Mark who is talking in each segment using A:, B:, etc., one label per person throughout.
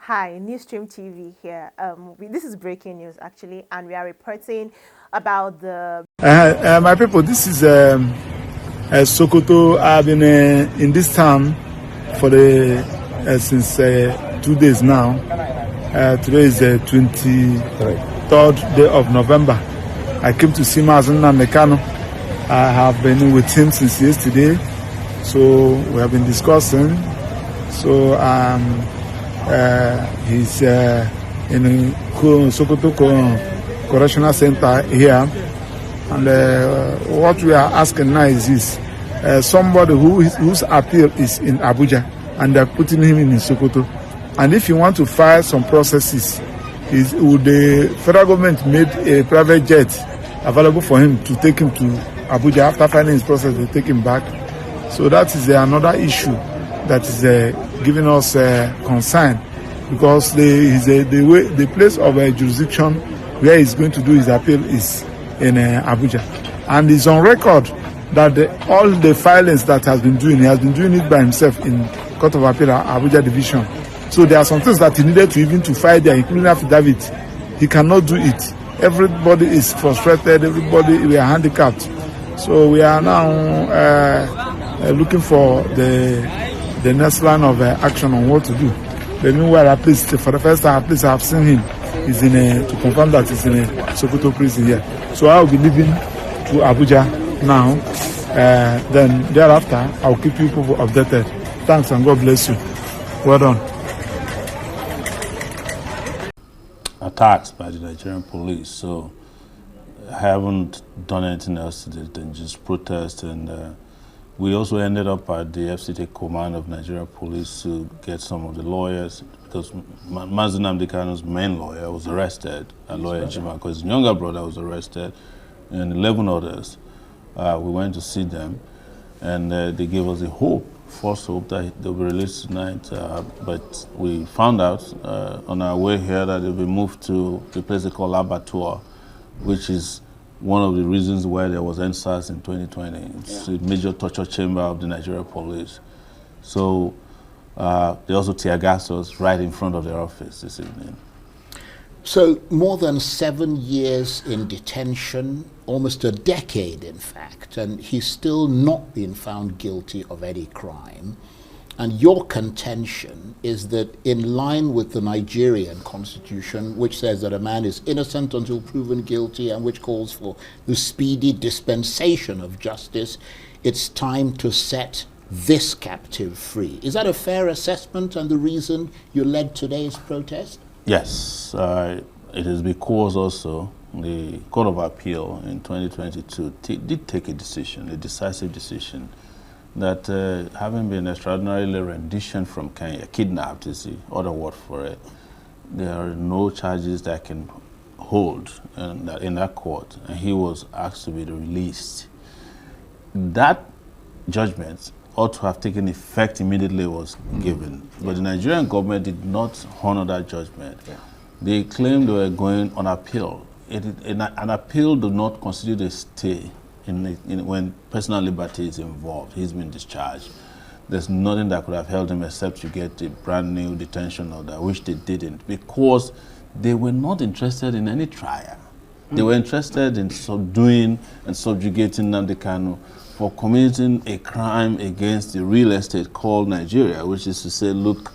A: Hi, Newsstream TV here. This is breaking news actually, and we are reporting about the.
B: My people, this is Sokoto. I've been in this town for since 2 days now. Today is the 23rd day of November. I came to see MAZI NNAMDI KANU. I have been with him since yesterday, so we have been discussing. So he's in Sokoto correctional center here, and what we are asking now is this: somebody whose appeal is in Abuja, and they're putting him in Sokoto. And if you want to file some processes, would the federal government made a private jet available for him to take him to Abuja? After filing his process, they take him back. So that is another issue that is giving us concern, because the place of jurisdiction where he's going to do his appeal is in Abuja, and it's on record that all the filings that he has been doing it by himself in Court of Appeal Abuja Division. So there are some things that he needed to file there, including affidavit. He cannot do it. Everybody is frustrated. We are handicapped. So we are now looking for the next line of action on what to do. But meanwhile, at least for the first time, at least I have seen him. He's to confirm that he's in a Sokoto prison here. So I will be leaving to Abuja now. Then thereafter, I will keep people updated. Thanks, and God bless you. Well done.
C: Attacks by the Nigerian police, so I haven't done anything else than just protest, and we also ended up at the FCT command of Nigerian police to get some of the lawyers, because MAZI NNAMDI KANU's main lawyer was arrested, Aloy Ejimakor, his younger brother was arrested, and 11 others. We went to see them, and they gave us a false hope that they'll be released tonight, but we found out on our way here that they'll be moved to a place they call Abattoir, which is one of the reasons why there was NSAS in 2020. It's a major torture chamber of the Nigerian police. So they also tear gassed us right in front of their office this evening.
D: So more than 7 years in detention, almost a decade in fact, and he's still not been found guilty of any crime. And your contention is that in line with the Nigerian constitution, which says that a man is innocent until proven guilty and which calls for the speedy dispensation of justice, it's time to set this captive free. Is that a fair assessment and the reason you led today's protest?
C: Yes, it is because also the Court of Appeal in 2022 did take a decision, a decisive decision, that having been extraordinarily renditioned from Kenya, kidnapped is the other word for it, there are no charges that can hold in that court, and he was asked to be released. That judgment ought to have taken effect immediately was given. But the Nigerian government did not honor that judgment. They claimed they were going on appeal. An appeal does not constitute a stay when personal liberty is involved. He's been discharged. There's nothing that could have held him except to get a brand new detention order, which they didn't, because they were not interested in any trial. They were interested in subduing and subjugating Nnamdi Kanu for committing a crime against the real estate called Nigeria, which is to say, look,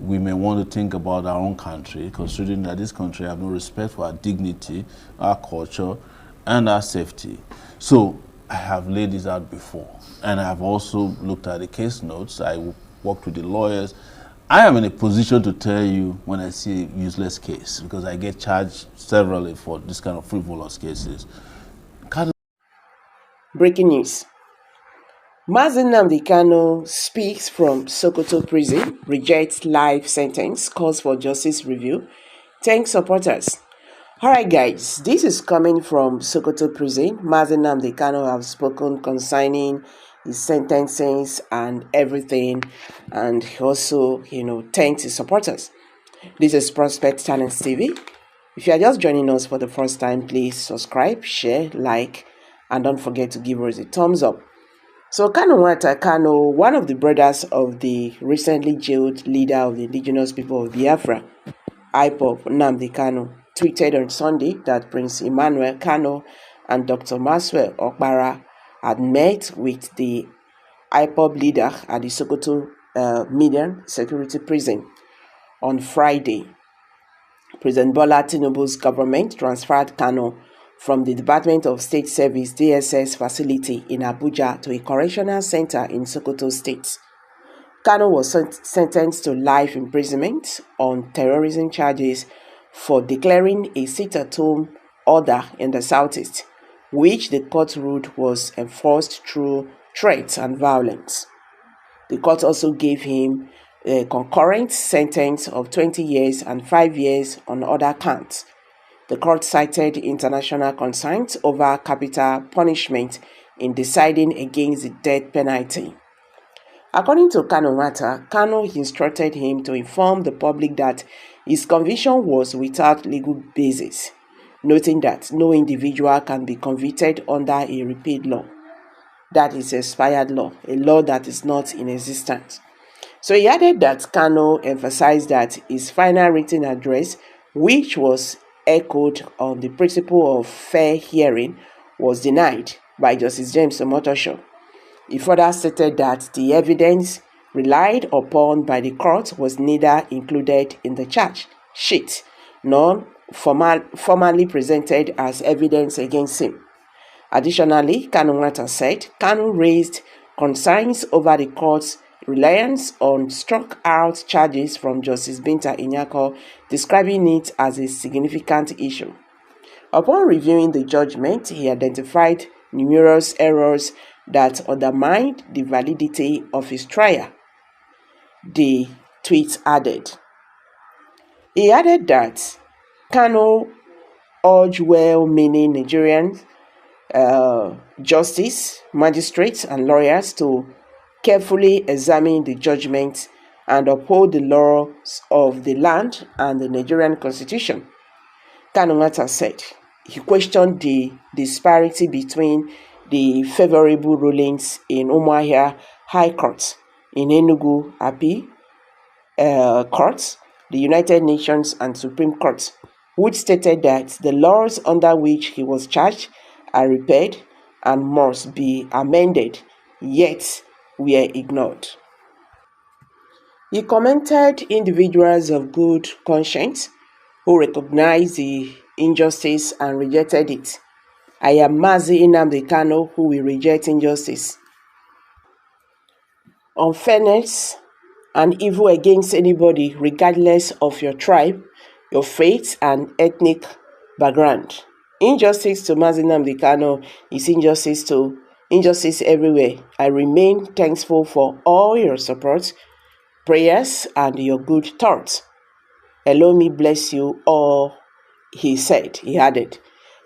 C: we may want to think about our own country, considering that this country has no respect for our dignity, our culture, and our safety. So I have laid this out before, and I have also looked at the case notes. I worked with the lawyers. I am in a position to tell you when I see a useless case, because I get charged severally for this kind of frivolous cases.
E: Breaking news. MAZI NNAMDI KANU speaks from Sokoto prison, rejects life sentence, calls for justice review, thanks supporters. Alright guys, this is coming from Sokoto prison. MAZI NNAMDI KANU have spoken concerning his sentences and everything, and he also, thanks his supporters. This is Prospect Channels TV. If you are just joining us for the first time, please subscribe, share, like, and don't forget to give us a thumbs up. So Kanunwata Kanu, one of the brothers of the recently jailed leader of the indigenous people of Biafra, IPOB Nnamdi Kanu, tweeted on Sunday that Prince Emmanuel Kanu and Dr. Maxwell Okpara had met with the IPOB leader at the Sokoto Medium Security Prison on Friday. President Bola Tinubu's government transferred Kanu from the Department of State Service DSS facility in Abuja to a correctional center in Sokoto State. Kanu was sentenced to life imprisonment on terrorism charges for declaring a sit-at-home order in the southeast, which the court ruled was enforced through threats and violence. The court also gave him a concurrent sentence of 20 years and 5 years on other counts. The court cited international concerns over capital punishment in deciding against the death penalty. According to Kanunwata, Kanu instructed him to inform the public that his conviction was without legal basis, noting that no individual can be convicted under a repealed law. That is expired law, a law that is not in existence. So he added that Kanu emphasized that his final written address, which was echoed on the principle of fair hearing, was denied by Justice James Omotosho. He further stated that the evidence relied upon by the court was neither included in the charge sheet nor formally presented as evidence against him. Additionally, Kanunwata said Kanu raised concerns over the court's reliance on struck-out charges from Justice Binta Ejimakor, describing it as a significant issue. Upon reviewing the judgment, he identified numerous errors that undermined the validity of his trial. The tweet added. He added that Kanu urged well-meaning Nigerian justice, magistrates, and lawyers to carefully examine the judgment and uphold the laws of the land and the Nigerian Constitution. Kanunwata said he questioned the disparity between the favorable rulings in Umuahia High Court, in Enugu Api Court, the United Nations and Supreme Court, which stated that the laws under which he was charged are repealed and must be amended, yet were ignored. He commented individuals of good conscience who recognized the injustice and rejected it. I am MAZI NNAMDI KANU who will reject injustice, unfairness, and evil against anybody regardless of your tribe, your faith, and ethnic background. Injustice to MAZI NNAMDI KANU is injustice everywhere. I remain thankful for all your support, prayers, and your good thoughts. Allow me bless you all, he said, he added.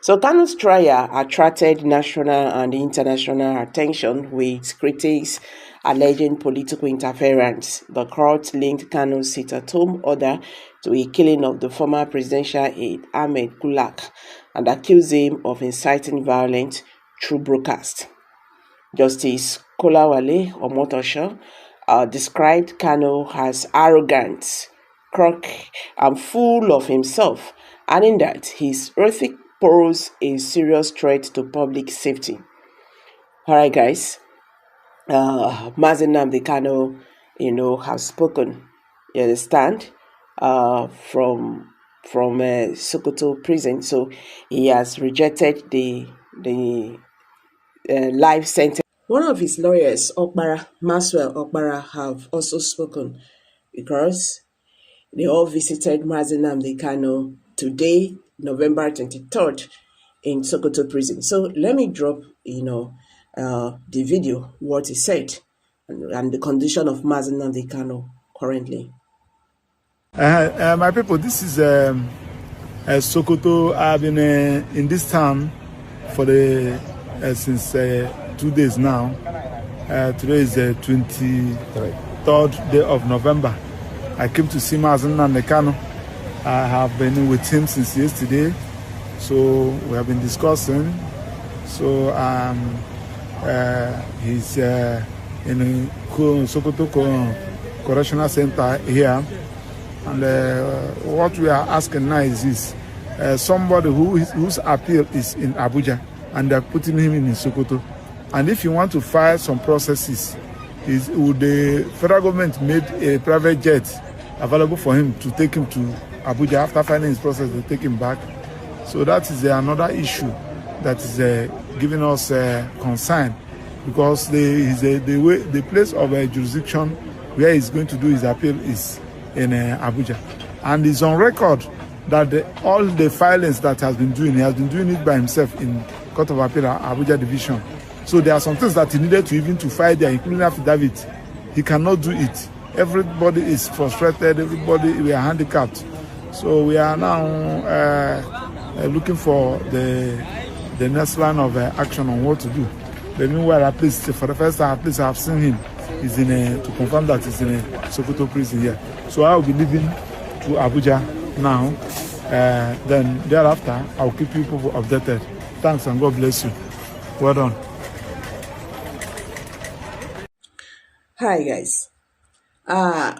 E: So Kanu's trial attracted national and international attention, with critics alleging political interference. The court linked Kanu's sit-at-home order to a killing of the former presidential aide Ahmed Gulak and accused him of inciting violence through broadcast. Justice Aloy Omotosho described Kanu as arrogant, cocky, and full of himself, adding that his ethic pose a serious threat to public safety. All right, guys. MAZI NNAMDI KANU, has spoken. You understand? From Sokoto prison, so he has rejected the life sentence. One of his lawyers, Maxwell Okpara, have also spoken because they all visited MAZI NNAMDI KANU today, November 23rd, in Sokoto prison. So let me drop, the video, what he said, and the condition of MAZI NNAMDI KANU currently.
B: My people, this is Sokoto. I've been in this town for since 2 days now. Today is the 23rd day of November. I came to see MAZI NNAMDI KANU. I have been with him since yesterday, so we have been discussing. So He's in Sokoto Correctional Center here. And what we are asking now is this. Somebody whose appeal is in Abuja, and they're putting him in Sokoto. And if you want to file some processes, would the federal government made a private jet available for him to take him to Abuja. After filing his process, they take him back. So that is another issue that is giving us concern, because the place of jurisdiction where he's going to do his appeal is in Abuja. And it's on record that all the filings that he has been doing it by himself in Court of Appeal Abuja Division. So there are some things that he needed to file there, including affidavit. He cannot do it. Everybody is frustrated. We are handicapped. So we are now looking for the next line of action on what to do. But meanwhile, at least for the first time, at least I have seen him. He's to confirm that he's in a Sokoto prison here. So I will be leaving to Abuja now. Then thereafter, I'll keep you people updated. Thanks and God bless you. Well done.
E: Hi guys.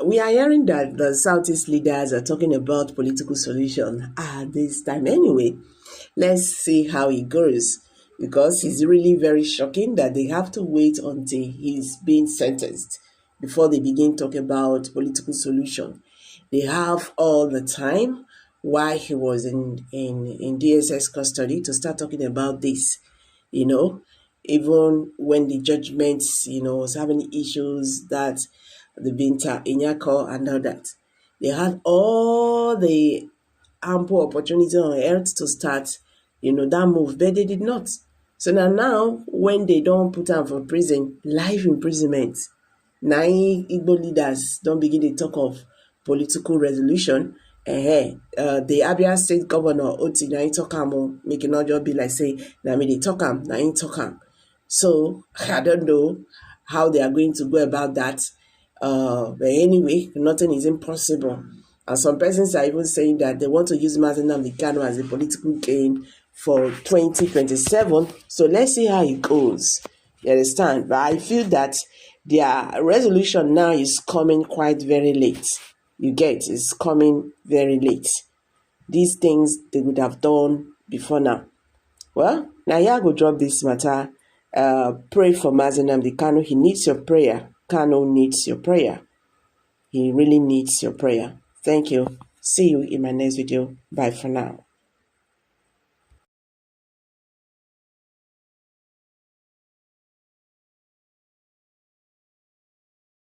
E: We are hearing that the Southeast leaders are talking about political solution this time anyway. Let's see how it goes, because it's really very shocking that they have to wait until he's being sentenced before they begin talking about political solution. They have all the time while he was in DSS custody to start talking about this, even when the judgments, was having issues that the Binta Ejimakor and all that. They had all the ample opportunity on earth to start, that move, but they did not. So now when they don't put him for prison, life imprisonment, now Igbo leaders don't begin to talk of political resolution. The Abia State Governor Oti na talk am, make it not just be like say na me they talk am, na him talk am. So I don't know how they are going to go about that. But anyway, nothing is impossible. And some persons are even saying that they want to use MAZI NNAMDI KANU as a political gain for 2027. So let's see how it goes. You understand? But I feel that their resolution now is coming quite very late. You get, it's coming very late. These things they would have done before now. Well, now here I go drop this matter. Pray for MAZI NNAMDI KANU. He needs your prayer. Kanu needs your prayer. He really needs your prayer. Thank you. See you in my next video. Bye for now.